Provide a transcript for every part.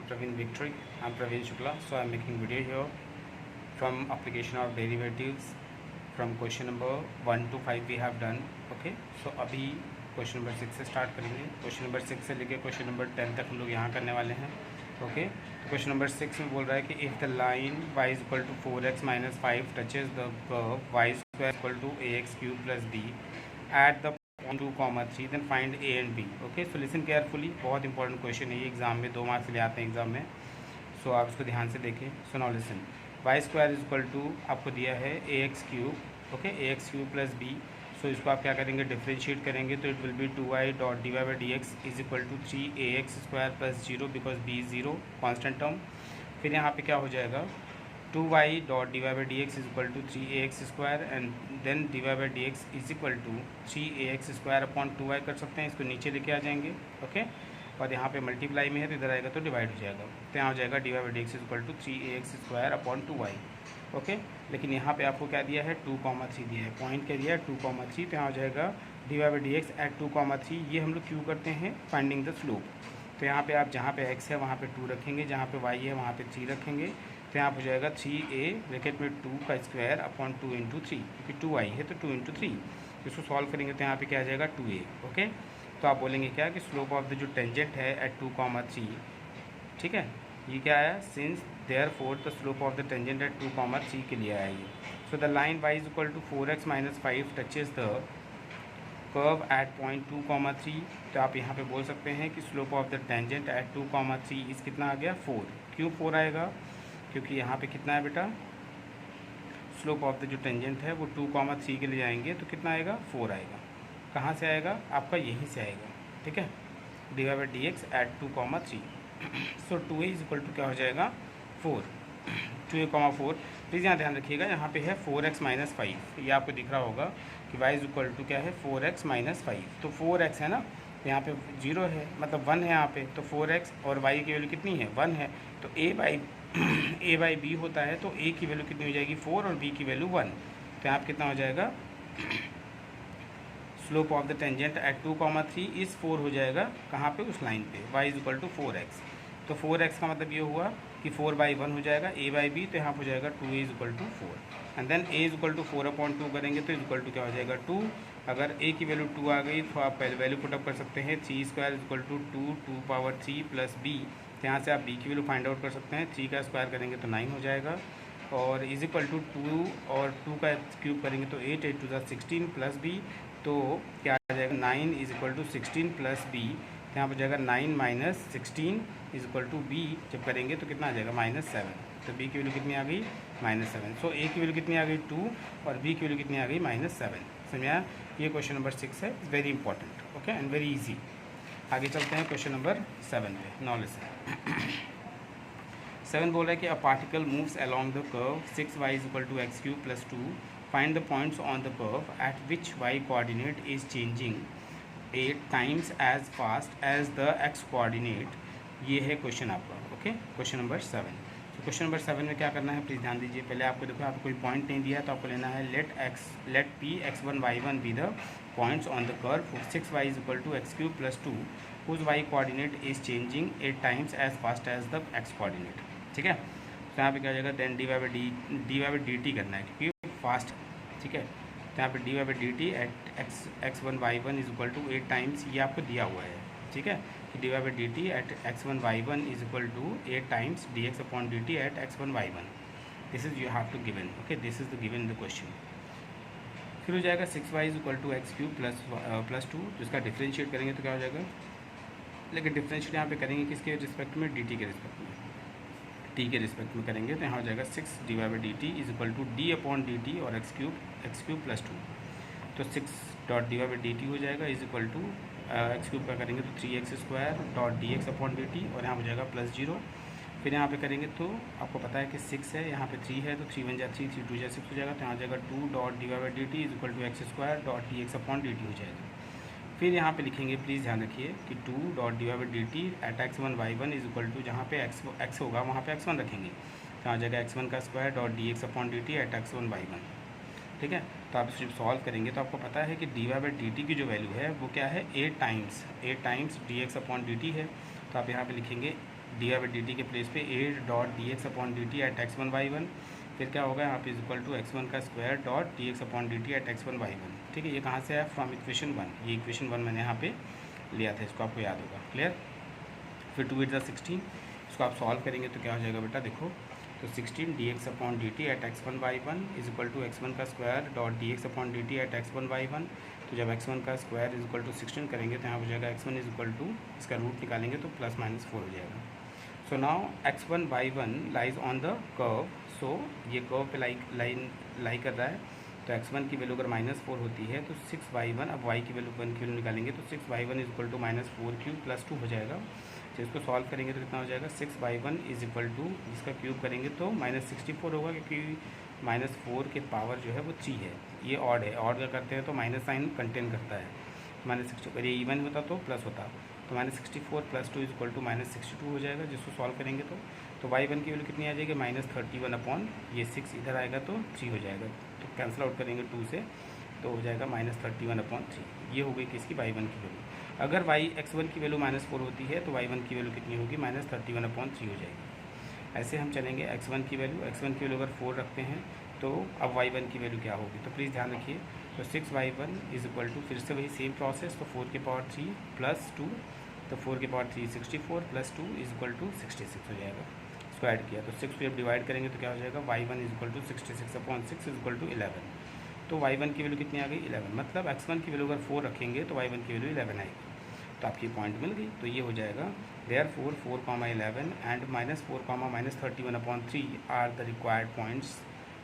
Praveen Victory. I'm Praveen Shukla. So I'm making video here from application of derivatives from question number 1 to 5 we have done. Okay. So अभी question number 6 से start करेंगे. Question number 6 से लेके question number 10 तक हम लोग यहाँ करने वाले हैं. ओके. तो क्वेश्चन नंबर 6 में बोल रहा है कि if the line y is equal to 4x minus 5 touches the curve y square equal to ax cube plus b at the 2,3 then find a and b. Okay. So listen carefully. बहुत important question है ये. Exam में 2 marks ले आते हैं exam में. सो आप इसको ध्यान से देखें. So now listen. Y square is equal to आपको दिया है ax cube. Okay. ax cube plus b. So इसको आप क्या करेंगे, डिफ्रेंशिएट करेंगे तो it will be 2y dot d Y by d x is equal to 3ax square plus 0 because b is 0 constant term. फिर यहाँ पे क्या हो जाएगा, 2y dot d Y by d x is equal to 3ax square and then d Y by d x is equal to 3ax square upon 2y कर सकते हैं. इसको नीचे लेके आ जाएंगे. ओके. और यहाँ पे मल्टीप्लाई में है तो इधर आएगा तो डिवाइड हो जाएगा. तो यहाँ हो जाएगा d Y by d x is equal to 3ax square upon 2y. Okay. लेकिन यहाँ पे आपको क्या दिया है, 2,3 दिया है. पॉइंट क्या दिया है, 2,3. तो यहाँ हो जाएगा d Y by d x at 2,3. ये हम लोग क्यों करते हैं, फाइंडिंग द स्लोप. तो यहाँ पे आप जहाँ पे x है वहाँ पे 2 रखेंगे, जहाँ पे y है वहाँ पे 3 रखेंगे. तो यहाँ हो जाएगा 3a ब्रैकेट में 2 का स्क्वायर अपॉन 2 इंटू 3, क्योंकि 2y है तो 2 इंटू 3. इसको सॉल्व करेंगे तो यहाँ पे क्या आ जाएगा 2a. ओके. तो आप बोलेंगे क्या कि स्लोप ऑफ द जो टेंजेंट है एट 2,3. ठीक है. ये क्या आया, since therefore the slope of the tangent at 2,3 के लिए आया ये. So the line y is equal to 4x minus 5 touches the curve at point 2,3. तो आप यहाँ पे बोल सकते हैं कि slope of the tangent at 2,3 इस कितना आ गया, 4. क्यों 4 आएगा, क्योंकि यहाँ पे कितना है बेटा, स्लोप ऑफ द जो टेंजेंट है वो 2,3 के लिए जाएंगे तो कितना आएगा, 4 आएगा. कहाँ से आएगा, आपका यहीं से आएगा. ठीक है. D Y by d x at 2,3. So 2a is equal to क्या हो जाएगा, 4. 2a,4. प्लीज़ यहाँ ध्यान रखिएगा, यहाँ पे है 4x माइनस 5. ये आपको दिख रहा होगा कि y इज इक्वल टू क्या है, 4x माइनस 5. तो 4x है ना, तो यहाँ पे 0 है, मतलब 1 है यहाँ पे. तो 4x और y की वैल्यू कितनी है, 1 है. तो a बाई b होता है तो a की वैल्यू कितनी हो जाएगी, 4 और b की वैल्यू 1. तो यहाँ पे कितना हो जाएगा, slope of the tangent at 2,3 इस 4 हो जाएगा. कहाँ पे, उस लाइन पे. y is equal to 4x. तो 4x का मतलब ये हुआ कि 4/1 हो जाएगा a बाई b. तो यहाँ हो जाएगा 2a is equal to 4. And then a is equal to 4/2 करेंगे तो इज इक्वल टू क्या हो जाएगा, 2. अगर a की वैल्यू 2 आ गई तो आप पहले वैल्यू पुटअप कर सकते हैं. 3 square is equal to 2 power 3 plus b. तो यहाँ से आप b की वैल्यू फाइंड आउट कर सकते हैं. 3 का स्क्वायर करेंगे तो 9 हो जाएगा. और इज इक्वल टू 2 और 2 का क्यूब करेंगे तो 8 8 टू 16 प्लस b. तो क्या आ जाएगा, 9 is equal to 16 plus b. यहाँ पर जाएगा 9 minus 16 is equal to b. जब करेंगे तो कितना आ जाएगा, -7. तो b की वैल्यू कितनी आ गई, -7. सो a की वैल्यू कितनी आ गई, 2 और b की वैल्यू कितनी आ गई, -7. समझा. ये क्वेश्चन नंबर 6 है. It's very important. Okay and very easy. आगे चलते हैं क्वेश्चन नंबर 7 पे. Now listen. 7 बोल रहा है कि a particle moves along the curve 6y is equal to x cube plus 2. Find the points on the curve at which y coordinate is changing 8 times as fast as the x coordinate. ये है question आपका. Okay. Question number 7. तो question number 7 में क्या करना है, please ध्यान दीजिए. पहले आपको देखो, आपको कोई पॉइंट नहीं दिया है तो आपको लेना है let p x1 y1 be the points on the curve 6y is equal to x cube plus 2 whose y coordinate is changing 8 times as fast as the x coordinate. ठीक है. तो यहाँ पे क्या हो जाएगा, then d Y by D t करना है क्योंकि फास्ट. ठीक है. तो यहाँ पे d Y by D T at x1 y1 is equal to 8 times, ये आपको दिया हुआ है. ठीक है. D Y by D T at x1 y1 is equal to 8 times D x upon D T at x1 y1. This is you have to given. Okay. This is the given the question. फिर हो जाएगा 6y is equal to x cube plus 2. जिसका differentiate करेंगे तो क्या हो जाएगा, लेकिन डिफ्रेंशिएट यहाँ पे करेंगे किसके रिस्पेक्ट में, डी टी के रिस्पेक्ट में. टी के रिस्पेक्ट में करेंगे तो यहाँ हो जाएगा 6 d Y by D T is equal to d upon D t और एक्स क्यूब प्लस 2. तो 6 dot d Y by D t हो जाएगा is equal to x cube का करेंगे तो 3x square dot D x upon D t और यहाँ हो जाएगा प्लस 0. फिर यहाँ पे करेंगे तो आपको पता है कि 6 है, यहाँ पे 3 है तो 3 1 जा 3 3 2 जा 6 हो जाएगा. तो यहाँ हो जाएगा 2 dot d Y by D T is equal to x square dot D x upon D t हो जाएगा. फिर यहाँ पे लिखेंगे, प्लीज़ ध्यान रखिए कि 2 dot d Y by D T at x1 y1 is equal to जहाँ पे x होगा वहाँ पे x1 रखेंगे. तो आ जाएगा x1 का square dot D x upon D T at x1 y1. ठीक है. तो आप इसे सॉल्व करेंगे तो आपको पता है कि D Y by D T की जो वैल्यू है वो क्या है, 8 times D x upon D T है. तो आप यहाँ पे लिखेंगे D R by D T के प्लेस पे A dot D x upon D T at X one Y one, फिर क्या होगा यहाँ पे is equal to X one का square dot D x upon D T at X one Y one. ठीक है, ये कहाँ से आया? From equation one. ये इक्वेशन वन मैंने यहाँ पे लिया था, इसको आपको याद होगा। क्लियर? फिर 2 8 16, इसको आप सॉल्व करेंगे तो क्या हो जाएगा बेटा? देखो तो 16 D x upon D T at X one Y one is equal to X one का square dot D x upon D T at X one Y one. तो जब एक्स वन का स्क्वायर इज इक्वल टू 16 करेंगे तो यहाँ हो जाएगा X one is equal to, इसका रूट निकालेंगे तो प्लस माइनस 4 हो जाएगा। So now X one Y one lies on the curve. सो ये कर्व पे लाई कर रहा है, तो x1 की वैल्यू अगर -4 होती है तो 6y1, अब y की वैल्यू 1 की वैल्यू निकालेंगे तो 6y1 is equal to -4³ plus 2 हो जाएगा। तो इसको सॉल्व करेंगे तो कितना हो जाएगा? 6y1 इज इक्वल टू, इसका क्यूब करेंगे तो -64 होगा, क्योंकि -4 के पावर जो है वो 3 है। ये ऑड है, ऑड का करते हैं तो माइनस साइन कंटेन करता है। -60, अगर ये इवन होता तो प्लस होता, तो -64 प्लस 2 इज इक्वल टू -62 हो जाएगा, जिसको सॉल्व करेंगे तो y1 की वैल्यू कितनी आ जाएगी? -31 अपॉन ये 6 इधर आएगा तो 3 हो जाएगा, तो कैंसिल आउट करेंगे 2 से तो हो जाएगा -31 अपॉन 3। ये हो गई किसकी? y1 की वैल्यू। अगर x1 की वैल्यू -4 होती है तो y1 की वैल्यू कितनी होगी? -31 अपॉन 3 हो जाएगी। ऐसे हम चलेंगे x1 की वैल्यू अगर 4 रखते हैं तो अब y1 की वैल्यू क्या होगी? तो प्लीज़ ध्यान रखिए, तो 6y1 इज इक्वल टू, फिर से वही सेम प्रोसेस, तो 4 के पावर 3 प्लस 2, तो 4 के power 3 64 plus 2 is equal to 66 हो जाएगा। इसको ऐड किया तो 6 को जब डिवाइड करेंगे तो क्या हो जाएगा? y1 is equal to 66 upon 6 is equal to 11। तो y1 की वैल्यू कितनी आ गई? 11। मतलब x1 की वैल्यू अगर 4 रखेंगे तो y1 की वैल्यू 11 आएगी। तो आपकी पॉइंट मिल गई। तो ये हो जाएगा therefore 4,11 and -4, -31 upon 3 are the required points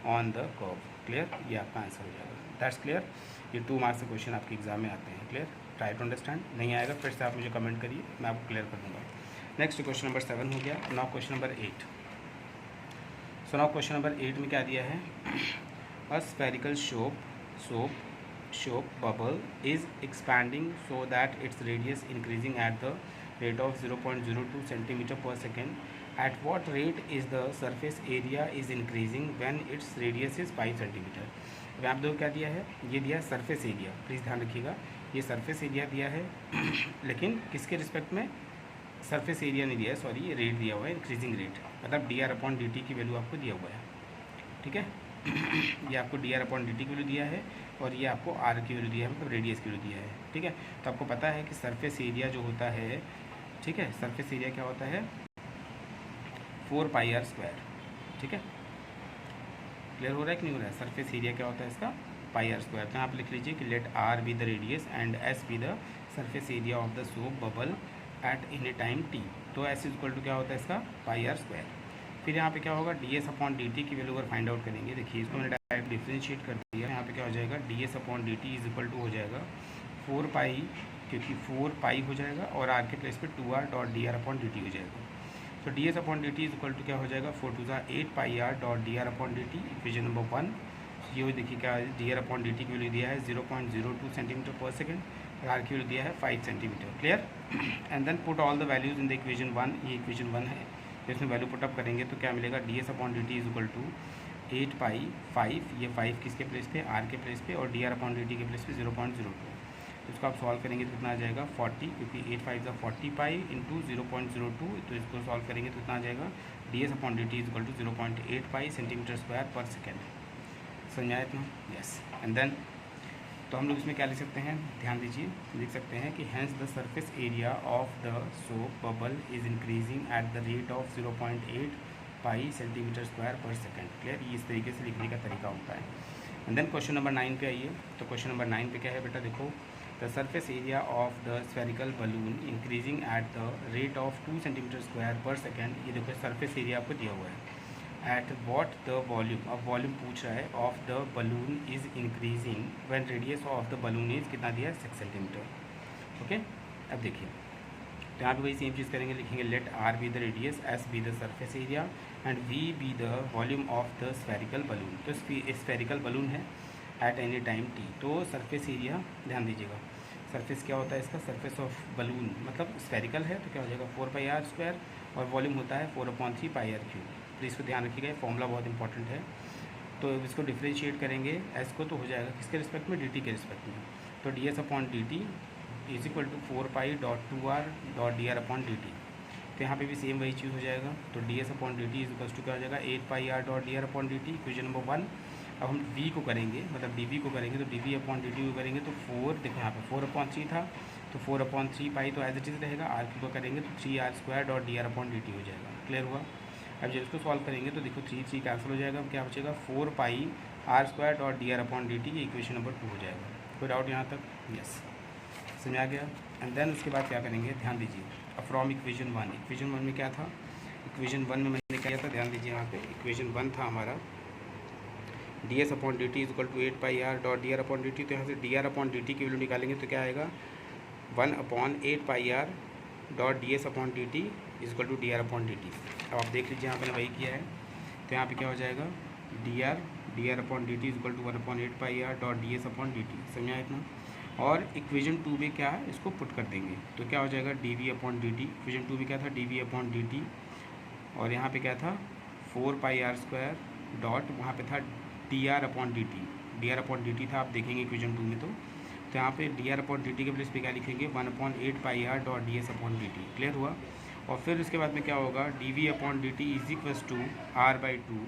on the curve. Clear? ये आपका आंसर हो जाएगा। That's clear. ये 2 मार्क्स के क्वेश्चन आपके एग्जाम में आते हैं। क्लियर? Try to understand. नहीं आएगा फिर से आप मुझे कमेंट करिए, मैं आपको क्लियर कर दूँगा। नेक्स्ट क्वेश्चन नंबर 7 हो गया। Now question number 8। So now question number 8 में क्या दिया है? A spherical soap bubble is expanding so that its radius increasing at the rate of 0.02 centimeter per second. At what rate is the surface area is increasing when its radius is 5 centimeter? अब आप देखो क्या दिया है? ये दिया surface area. Please ध्यान रखिएगा, ये सरफेस एरिया दिया है लेकिन किसके रिस्पेक्ट में? सरफेस एरिया नहीं दिया है, सॉरी, ये रेट दिया हुआ है, इंक्रीजिंग रेट, मतलब dr/dt की वैल्यू आपको दिया हुआ है। ठीक है ये आपको dr/dt की वैल्यू दिया है और ये आपको r की वैल्यू दिया है, मतलब रेडियस की वैल्यू दिया है। ठीक है, तो आपको पता है कि सरफेस एरिया जो होता है, ठीक है, सरफेस एरिया क्या होता है? 4πr²। ठीक है, क्लियर हो रहा है कि नहीं हो रहा है? सरफेस एरिया क्या होता है इसका? πr²। तो यहाँ आप लिख लीजिए कि let r be the radius and s be the surface area of the soap bubble at any time t। तो s इज इक्वल टू क्या होता है इसका? πr²। फिर यहाँ पे क्या होगा? ds/dt की वैल्यू अगर फाइंड आउट करेंगे, देखिए इसको मैंने डायरेक्ट डिफ्रेंशिएट कर दिया। यहाँ पे क्या हो जाएगा? ds/dt इज इक्वल टू हो जाएगा 4π, क्योंकि 4π हो जाएगा और r के प्लेस पे 2r डॉट dr/dt हो जाएगा। तो ds/dt इज इक्वल टू क्या हो जाएगा? 4 2 8πr dot dr/dt। Equation number 1 ये हो, देखिए क्या dr/dt की वैल्यू दिया है 0.02 सेंटीमीटर पर सेकेंड और r की वैल्यू दिया है 5 centimetre. Clear? And then put all the values in the equation 1। ये इक्वेशन 1 है, इसमें वैल्यू पुटअप करेंगे तो क्या मिलेगा? ds/dt इज इक्वल टू 8π 5, ये 5 किसके प्लेस पे? r के प्लेस पे, और dr/dt के प्लेस पे 0.02। तो इसको आप सॉल्व करेंगे तो कितना आ जाएगा? 40, क्योंकि 8 5 40π इंटू 0.02। तो इसको सॉल्व करेंगे तो कितना आ जाएगा? ds/dt is equal to 0.8π centimetre square per second. समझ आया इतना? यस। एंड देन तो हम लोग इसमें क्या लिख सकते हैं? ध्यान दीजिए, लिख सकते हैं कि hence the surface area of the soap bubble is increasing at the rate of 0.8π centimetre square per second. Clear? ये इस तरीके से लिखने का तरीका होता है। एंड देन क्वेश्चन नंबर 9 पे आइए। तो क्वेश्चन नंबर 9 पे क्या है बेटा? देखो, the surface area of the spherical balloon increasing at the rate of 2 centimetre square per second. ये देखो सरफेस एरिया आपको दिया हुआ है। एट वॉट द वॉल्यूम, अब वॉल्यूम पूछ रहा है, of the balloon is increasing when radius of the balloon is कितना दिया है? 6 सेंटीमीटर। ओके, अब देखिए तो यहाँ पे वही सेम चीज़ करेंगे, लिखेंगे let r be the radius, s be the surface area and v be the volume of the spherical balloon. तो स्फेरिकल बलून है एट एनी टाइम t। तो सरफेस एरिया ध्यान दीजिएगा, सरफेस क्या होता है इसका? सरफेस ऑफ बलून मतलब स्फेरिकल है तो क्या हो जाएगा? 4πr² और वॉल्यूम होता है 4/3πr³। तो इसको ध्यान रखिएगा, ये फॉर्मूला बहुत इंपॉर्टेंट है। तो इसको डिफ्रेंशिएट करेंगे s को, तो हो जाएगा किसके रिस्पेक्ट में? dt के रिस्पेक्ट में। तो ds/dt is equal to 4π dot 2r dot dr/dt। तो यहाँ पे भी सेम वही चीज़ हो जाएगा। तो d s upon D T is equals to क्या हो जाएगा 8 πr dot d r upon D t, equation number 1। अब हम वी को करेंगे, मतलब डी वी को करेंगे, तो d v upon D t को करेंगे तो 4, देखो यहाँ पे 4/3 था, तो 4/3 पाई तो एज इट इज़ रहेगा। आर क्यू को करेंगे तो 3r² dot d r upon D t हो जाएगा। क्लियर हुआ। अब जब इसको सॉल्व करेंगे तो देखो 3 कैंसिल हो जाएगा, क्या बचेगा 4πr² dot d r upon D T, ये इक्वेशन नंबर 2 हो जाएगा। कोई डाउट यहाँ तक? यस, समझ आ गया। एंड देन उसके बाद क्या करेंगे, ध्यान दीजिए। अब फ्रॉम इक्वेशन 1, इक्वेशन 1 में क्या था, इक्वेशन 1 में मैंने क्या था, ध्यान दीजिए यहाँ पे। इक्वेशन 1 था हमारा d s upon D T is equal to 8 πr dot d r upon D t. तो यहाँ से d r upon D T की वैल्यू निकालेंगे तो क्या आएगा 1/8 πr dot d s upon D T is equal to d r upon D t. अब आप देख लीजिए यहाँ पे वही किया है, तो यहाँ पे क्या हो जाएगा d r upon D T is equal to 1/8 πr dot d s upon D t. समझा इतना। और इक्वेशन 2 में क्या है, इसको पुट कर देंगे तो क्या हो जाएगा d v upon D t. Equation 2 में क्या था, d v upon D t, और यहाँ पे क्या था 4πr² डॉट, वहाँ पे था d r upon D t. D r upon D t था, आप देखेंगे इक्वेशन 2 में। तो यहाँ पे d r upon D T के प्लेस पे क्या लिखेंगे 1/8 πr dot d s upon D t. Clear हुआ। और फिर उसके बाद में क्या होगा d v upon D T is equals to r/2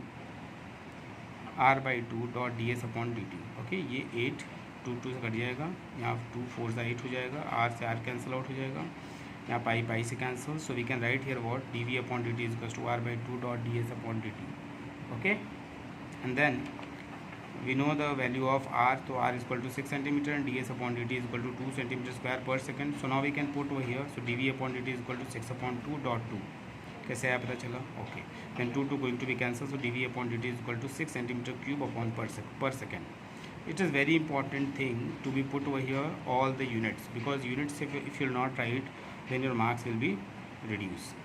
dot d s upon D t. Okay, ये 8 2 से कट जाएगा, यहाँ 2 4 से 8 हो जाएगा, r से r कैंसिल आउट हो जाएगा, यहाँ पाई से cancel. So we can write here what d v upon D T is equals to r/2 dot d s upon D t. Okay, and then we know the value of r, so r is equal to 6 cm and ds upon dt is equal to 2 centimeter square per second. So now we can put over here, so dv upon dt is equal to 6/2 dot 2. कैसे आया पता चला? Okay, then 2 going to be cancelled, so dv upon dt is equal to 6 centimeter cube upon per second. It is very important thing to be put over here all the units, because units if you will not write, then your marks will be reduced.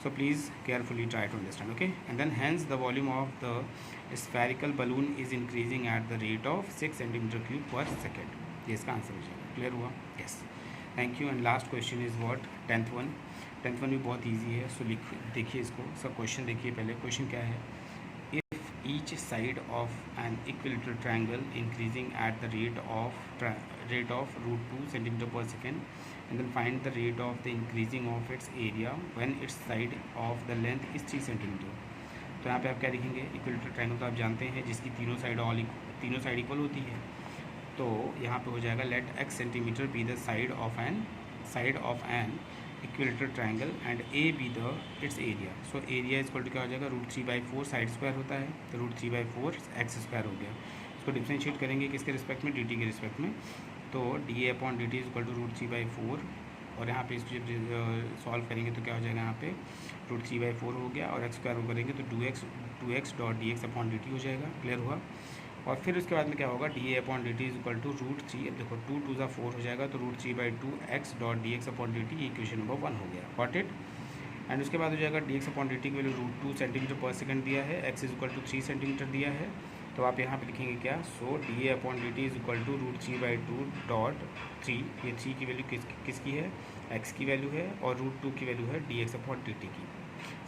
So please carefully try to understand. Okay, and then hence the volume of the spherical balloon is increasing at the rate of 6 centimeter cube per second. ये इसका answer हो जाएगा। Clear हुआ? Yes, thank you. And last question is what, 10th one भी बहुत easy है। सो देखिए इसको, सब क्वेश्चन देखिए। पहले क्वेश्चन क्या है, if each side of an equilateral triangle increasing at the rate of √2 centimeter per second, and then find the rate of the increasing of its area when its side of the length is 3 centimeter. तो यहाँ पे आप क्या लिखेंगे, equilateral triangle तो आप जानते हैं जिसकी तीनों साइड इक्वल होती है। तो यहाँ पे हो जाएगा let x centimetre be the side of an equilateral triangle and a be the its area. So area is equal to क्या हो जाएगा √3/4, साइड स्क्वायर होता है तो √3/4 x² हो गया। इसको डिफ्रेंशिएट करेंगे किसके रिस्पेक्ट में, dt के रिस्पेक्ट में। तो d A upon D T is equal to √3/4, और यहाँ पे इसको जब सॉल्व करेंगे तो क्या हो जाएगा, यहाँ पे √3/4 हो गया, और x² करेंगे तो 2x dot D x upon D t हो जाएगा। क्लियर हुआ। और फिर उसके बाद में क्या होगा, d A upon D T is equal to √3, देखो 2 2 ज़ा 4 हो जाएगा, तो √3/2 x dot D x upon D t, equation number 1 हो गया। Got it. एंड उसके बाद हो जाएगा D x upon D T की वैल्यू √2 सेंटीमीटर पर सेकंड दिया है, x is equal to 3 centimetre दिया है। तो आप यहाँ पे लिखेंगे क्या, so D A upon D T is equal to √3/2 dot 3, ये 3 की वैल्यू किसकी है, x की वैल्यू है, और √2 की वैल्यू है D x upon D T की।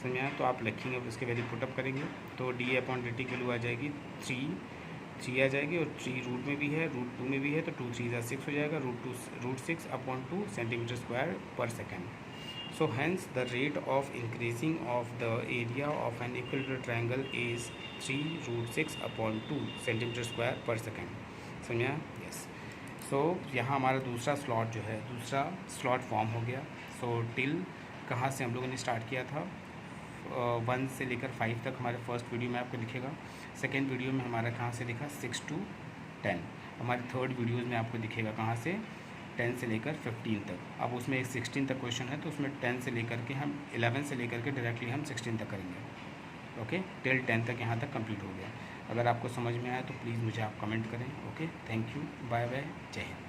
समझ में आया? तो आप लिखेंगे, उसके वैल्यू पुटअप करेंगे तो डी ए अपॉन डी टी की वैल्यू आ जाएगी 3 आ जाएगी, और 3 रूट में भी है, √2 में भी है, तो 2 3 ज़ा 6 हो जाएगा, √6/2 centimetre square per second. So hence the rate of increasing of the area of an equilateral triangle is 3√6/2 centimeter square per second. समझा? यस। सो यहाँ हमारा दूसरा स्लॉट फॉर्म हो गया। सो टिल कहाँ से हम लोगों ने स्टार्ट किया था, 1 से लेकर 5 तक हमारे फर्स्ट वीडियो में आपको दिखेगा। सेकेंड वीडियो में हमारा कहाँ से दिखा, 6 to 10। हमारे थर्ड वीडियोज़ में आपको दिखेगा कहाँ से, 10 से लेकर 15 तक। अब उसमें एक 16 तक क्वेश्चन है, तो उसमें 10 से लेकर के हम 11 से लेकर के डायरेक्टली हम 16 तक करेंगे। ओके, टिल 10 तक यहाँ तक कंप्लीट हो गया। अगर आपको समझ में आया तो प्लीज़ मुझे आप कमेंट करें। Okay, thank you, bye bye, जय हिंद।